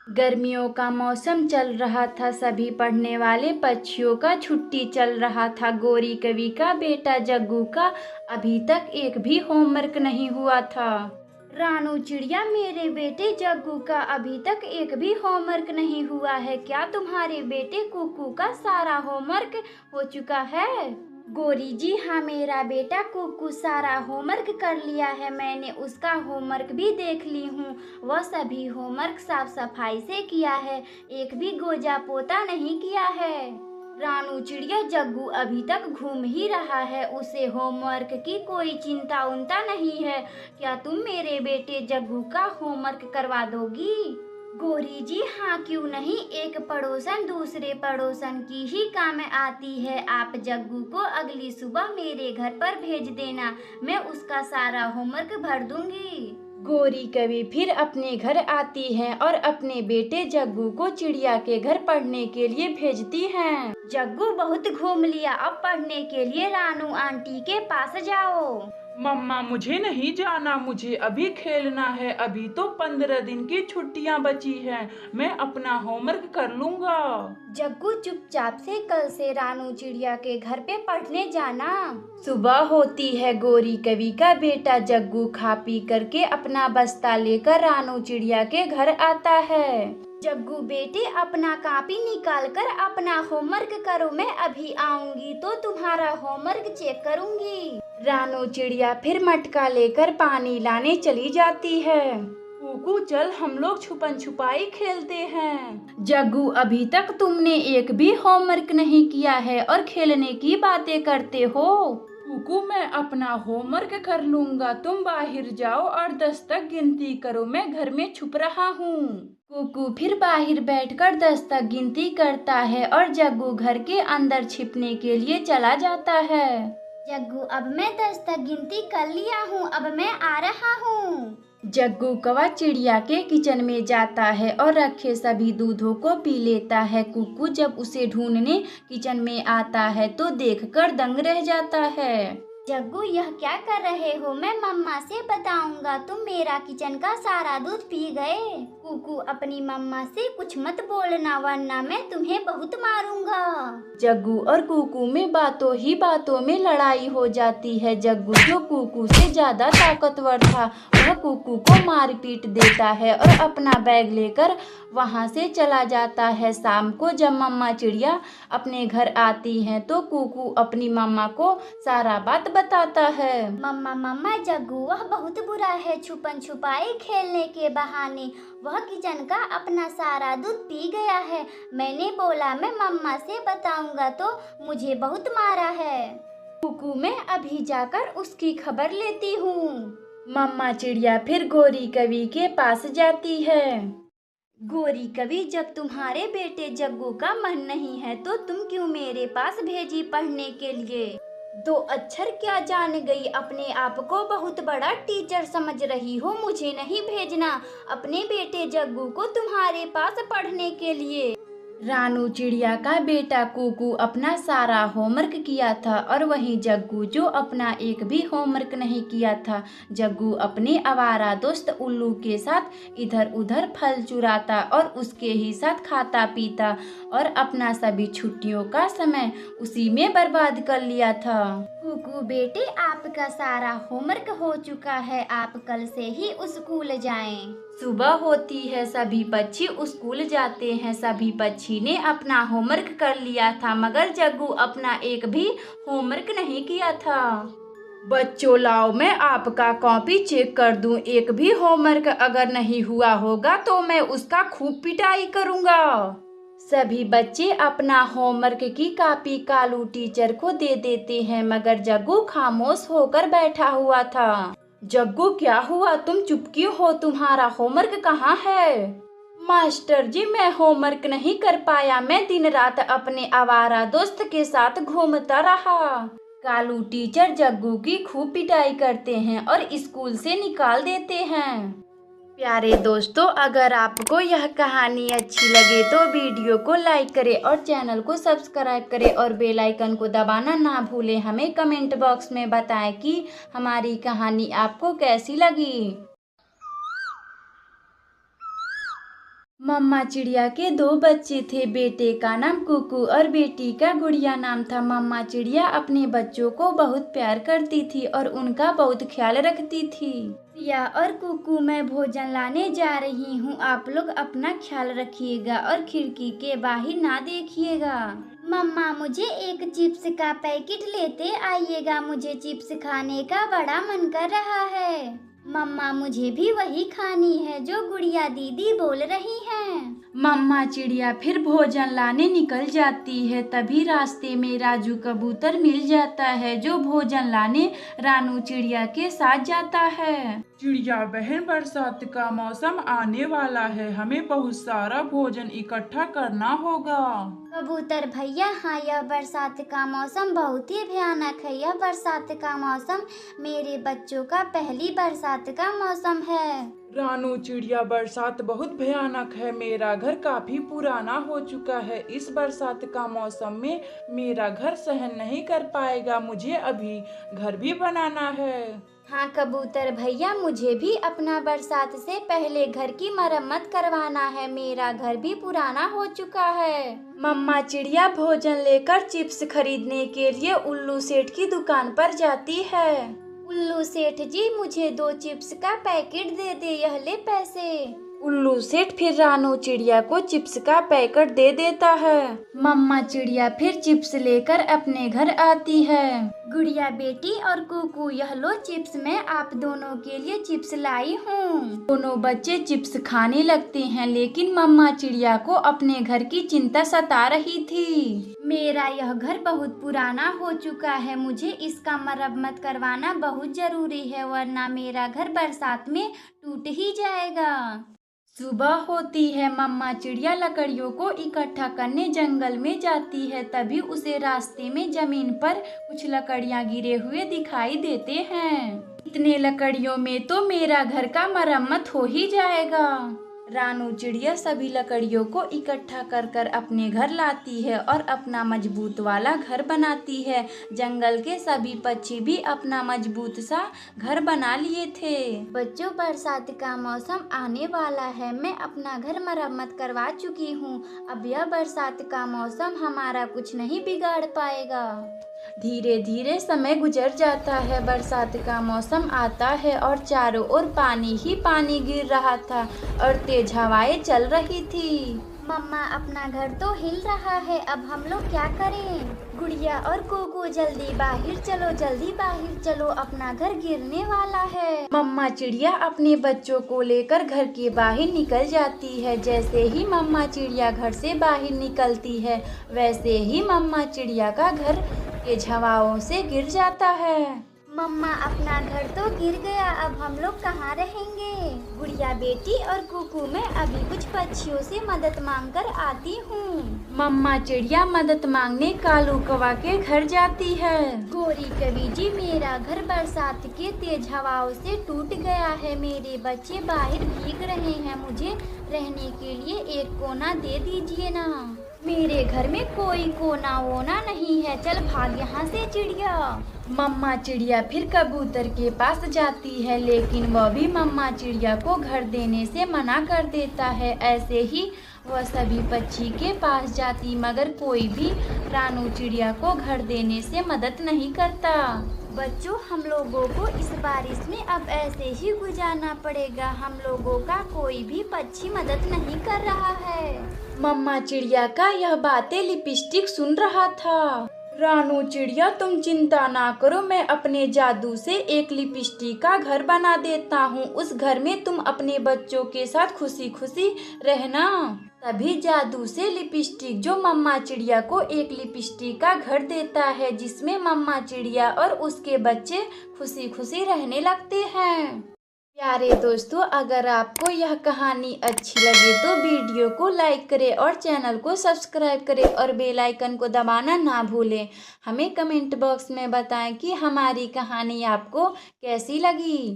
गर्मियों का मौसम चल रहा था, सभी पढ़ने वाले बच्चियों का छुट्टी चल रहा था। गोरी कवि का बेटा जग्गू का अभी तक एक भी होमवर्क नहीं हुआ था। रानू चिड़िया, मेरे बेटे जग्गू का अभी तक एक भी होमवर्क नहीं हुआ है। क्या तुम्हारे बेटे कुकू का सारा होमवर्क हो चुका है? गोरी जी हाँ, मेरा बेटा कुकू सारा होमवर्क कर लिया है। मैंने उसका होमवर्क भी देख ली हूँ। वह सभी होमवर्क साफ सफाई से किया है, एक भी गोजा पोता नहीं किया है। रानू चिड़िया, जग्गू अभी तक घूम ही रहा है, उसे होमवर्क की कोई चिंता उनता नहीं है। क्या तुम मेरे बेटे जग्गू का होमवर्क करवा दोगी? गोरी जी हाँ, क्यों नहीं। एक पड़ोसन दूसरे पड़ोसन की ही काम आती है। आप जग्गू को अगली सुबह मेरे घर पर भेज देना, मैं उसका सारा होमवर्क भर दूंगी। गोरी कवि फिर अपने घर आती है और अपने बेटे जग्गू को चिड़िया के घर पढ़ने के लिए भेजती है। जग्गू बहुत घूम लिया, अब पढ़ने के लिए रानू आंटी के पास जाओ। मम्मा मुझे नहीं जाना, मुझे अभी खेलना है। अभी तो 15 दिन की छुट्टियां बची हैं, मैं अपना होमवर्क कर लूंगा। जग्गू चुपचाप से कल से रानू चिड़िया के घर पे पढ़ने जाना। सुबह होती है, गोरी कवि का बेटा जग्गू खा पी करके अपना बस्ता लेकर रानू चिड़िया के घर आता है। जग्गू बेटे, अपना कॉपी निकाल कर अपना होमवर्क करो, मैं अभी आऊंगी तो तुम्हारा होमवर्क चेक करूंगी। रानू चिड़िया फिर मटका लेकर पानी लाने चली जाती है। कुकू चल, हम लोग छुपन छुपाई खेलते हैं। जग्गू, अभी तक तुमने एक भी होमवर्क नहीं किया है और खेलने की बातें करते हो। कुकू मैं अपना होमवर्क कर लूंगा, तुम बाहर जाओ और 10 तक गिनती करो, मैं घर में छुप रहा हूँ। कुकू फिर बाहर बैठकर 10 तक गिनती करता है और जग्गू घर के अंदर छिपने के लिए चला जाता है। जग्गू, अब मैं 10 तक गिनती कर लिया हूँ, अब मैं आ रहा हूँ। जग्गू कौवा चिड़िया के किचन में जाता है और रखे सभी दूधों को पी लेता है। कुकू जब उसे ढूंढने किचन में आता है तो देखकर दंग रह जाता है। जग्गू, यह क्या कर रहे हो? मैं मम्मा से बताऊंगा, तुम मेरा किचन का सारा दूध पी गए। कुकू, अपनी मम्मा से कुछ मत बोलना वरना मैं तुम्हें बहुत मारूंगा। जग्गू और कुकू में बातों ही बातों में लड़ाई हो जाती है। जग्गू जो कुकू से ज्यादा ताकतवर था, वह कुकू को मार पीट देता है और अपना बैग लेकर वहां से चला जाता है। शाम को जब मम्मा चिड़िया अपने घर आती हैं तो कुकू अपनी मम्मा को सारा बात बताता है। मम्मा मम्मा, जग्गू वह बहुत बुरा है, छुपन छुपाई खेलने के बहाने वह किचन का अपना सारा दूध पी गया है। मैंने बोला मैं मम्मा से बताऊंगा तो मुझे बहुत मारा है। कुकू, मैं अभी जाकर उसकी खबर लेती हूँ। मम्मा चिड़िया फिर गोरी कवि के पास जाती है। गोरी कवि, जब तुम्हारे बेटे जग्गू का मन नहीं है तो तुम क्यों मेरे पास भेजी पढ़ने के लिए? 2 अक्षर क्या जान गई, अपने आप को बहुत बड़ा टीचर समझ रही हो। मुझे नहीं भेजना अपने बेटे जग्गू को तुम्हारे पास पढ़ने के लिए। रानू चिड़िया का बेटा कुकू अपना सारा होमवर्क किया था और वहीं जग्गू जो अपना एक भी होमवर्क नहीं किया था। जग्गू अपने आवारा दोस्त उल्लू के साथ इधर उधर फल चुराता और उसके ही साथ खाता पीता और अपना सभी छुट्टियों का समय उसी में बर्बाद कर लिया था। कुकू बेटे, आपका सारा होमवर्क हो चुका है, आप कल से ही स्कूल जाएं। सुबह होती है, सभी पक्षी स्कूल जाते हैं। सभी पक्षी ने अपना होमवर्क कर लिया था मगर जग्गू अपना एक भी होमवर्क नहीं किया था। बच्चों लाओ, मैं आपका कॉपी चेक कर दूं। एक भी होमवर्क अगर नहीं हुआ होगा तो मैं उसका खूब पिटाई करूंगा। सभी बच्चे अपना होमवर्क की कॉपी कालू टीचर को दे देते हैं मगर जग्गू खामोश होकर बैठा हुआ था। जग्गू, क्या हुआ? तुम चुप क्यों हो? तुम्हारा होमवर्क कहाँ है? मास्टर जी, मैं होमवर्क नहीं कर पाया, मैं दिन रात अपने आवारा दोस्त के साथ घूमता रहा। कालू टीचर जग्गू की खूब पिटाई करते हैं और स्कूल से निकाल देते हैं। प्यारे दोस्तों, अगर आपको यह कहानी अच्छी लगे तो वीडियो को लाइक करें और चैनल को सब्सक्राइब करें और बेल आइकन को दबाना ना भूलें। हमें कमेंट बॉक्स में बताएं कि हमारी कहानी आपको कैसी लगी। मम्मा चिड़िया के 2 बच्चे थे। बेटे का नाम कुकू और बेटी का गुड़िया नाम था। मम्मा चिड़िया अपने बच्चों को बहुत प्यार करती थी और उनका बहुत ख्याल रखती थी। प्रिया और कुकू, मैं भोजन लाने जा रही हूँ। आप लोग अपना ख्याल रखिएगा और खिड़की के बाहर ना देखिएगा। मम्मा, मुझे एक चिप्स का पैकेट लेते आइएगा। मुझे चिप्स खाने का बड़ा मन कर रहा है। मम्मा, मुझे भी वही खानी है जो गुड़िया दीदी बोल रही हैं। मम्मा चिड़िया फिर भोजन लाने निकल जाती है। तभी रास्ते में राजू कबूतर मिल जाता है जो भोजन लाने रानू चिड़िया के साथ जाता है। चिड़िया बहन, बरसात का मौसम आने वाला है, हमें बहुत सारा भोजन इकट्ठा करना होगा। कबूतर भैया, हाँ, यह बरसात का मौसम बहुत ही भयानक है। यह बरसात का मौसम मेरे बच्चों का पहली बरसात का मौसम है। रानू चिड़िया, बरसात बहुत भयानक है, मेरा घर काफी पुराना हो चुका है। इस बरसात का मौसम में मेरा घर सहन नहीं कर पाएगा, मुझे अभी घर भी बनाना है। हाँ कबूतर भैया, मुझे भी अपना बरसात से पहले घर की मरम्मत करवाना है। मेरा घर भी पुराना हो चुका है। मम्मा चिड़िया भोजन लेकर चिप्स खरीदने के लिए उल्लू सेठ की दुकान पर जाती है। उल्लू सेठ जी, मुझे 2 चिप्स का पैकेट दे दे, यह ले पैसे। उल्लू सेठ फिर रानू चिड़िया को चिप्स का पैकेट दे देता है। मम्मा चिड़िया फिर चिप्स लेकर अपने घर आती है। गुड़िया बेटी और कुकू, यह लो चिप्स, मैं आप दोनों के लिए चिप्स लाई हूँ। दोनों बच्चे चिप्स खाने लगते हैं, लेकिन मम्मा चिड़िया को अपने घर की चिंता सता रही थी। मेरा यह घर बहुत पुराना हो चुका है, मुझे इसका मरम्मत करवाना बहुत जरूरी है, वरना मेरा घर बरसात में टूट ही जाएगा। सुबह होती है। मम्मा चिड़िया लकड़ियों को इकट्ठा करने जंगल में जाती है। तभी उसे रास्ते में जमीन पर कुछ लकड़ियां गिरे हुए दिखाई देते हैं। इतने लकड़ियों में तो मेरा घर का मरम्मत हो ही जाएगा। रानू चिड़िया सभी लकड़ियों को इकट्ठा कर कर अपने घर लाती है और अपना मजबूत वाला घर बनाती है। जंगल के सभी पक्षी भी अपना मजबूत सा घर बना लिए थे। बच्चों, बरसात का मौसम आने वाला है। मैं अपना घर मरम्मत करवा चुकी हूँ। अब यह बरसात का मौसम हमारा कुछ नहीं बिगाड़ पाएगा। धीरे धीरे समय गुजर जाता है। बरसात का मौसम आता है और चारों ओर पानी ही पानी गिर रहा था और तेज हवाएं चल रही थी। मम्मा, अपना घर तो हिल रहा है, अब हम लोग क्या करें? गुड़िया और कुकू, जल्दी बाहर चलो, जल्दी बाहर चलो, अपना घर गिरने वाला है। मम्मा चिड़िया अपने बच्चों को लेकर घर के बाहर निकल जाती है। जैसे ही मम्मा चिड़िया घर से बाहर निकलती है, वैसे ही मम्मा चिड़िया का घर तेज हवाओं से गिर जाता है। मम्मा, अपना घर तो गिर गया, अब हम लोग कहाँ रहेंगे? गुड़िया बेटी और कुकू, मैं अभी कुछ पक्षियों से मदद मांगकर आती हूँ। मम्मा चिड़िया मदद मांगने कालू कौवा के घर जाती है। गोरी कवि जी, मेरा घर बरसात के तेज हवाओं से टूट गया है। मेरे बच्चे बाहर भीग रहे हैं, मुझे रहने के लिए एक कोना दे दीजिए ना। मेरे घर में कोई कोना वोना नहीं है, चल भाग यहाँ से चिड़िया। मम्मा चिड़िया फिर कबूतर के पास जाती है, लेकिन वह भी मम्मा चिड़िया को घर देने से मना कर देता है। ऐसे ही वह सभी पक्षी के पास जाती, मगर कोई भी रानू चिड़िया को घर देने से मदद नहीं करता। बच्चों, हम लोगों को इस बारिश में अब ऐसे ही गुजारना पड़ेगा। हम लोगों का कोई भी पक्षी मदद नहीं कर रहा है। मम्मा चिड़िया का यह बातें लिपस्टिक सुन रहा था। रानू चिड़िया, तुम चिंता ना करो, मैं अपने जादू से एक लिपस्टिक का घर बना देता हूँ। उस घर में तुम अपने बच्चों के साथ खुशी खुशी रहना। तभी जादू से लिपस्टिक जो मम्मा चिड़िया को एक लिपस्टिक का घर देता है, जिसमें मम्मा चिड़िया और उसके बच्चे खुशी खुशी रहने लगते हैं। प्यारे दोस्तों, अगर आपको यह कहानी अच्छी लगे तो वीडियो को लाइक करें और चैनल को सब्सक्राइब करें और बेल आइकन को दबाना ना भूलें। हमें कमेंट बॉक्स में बताएं कि हमारी कहानी आपको कैसी लगी।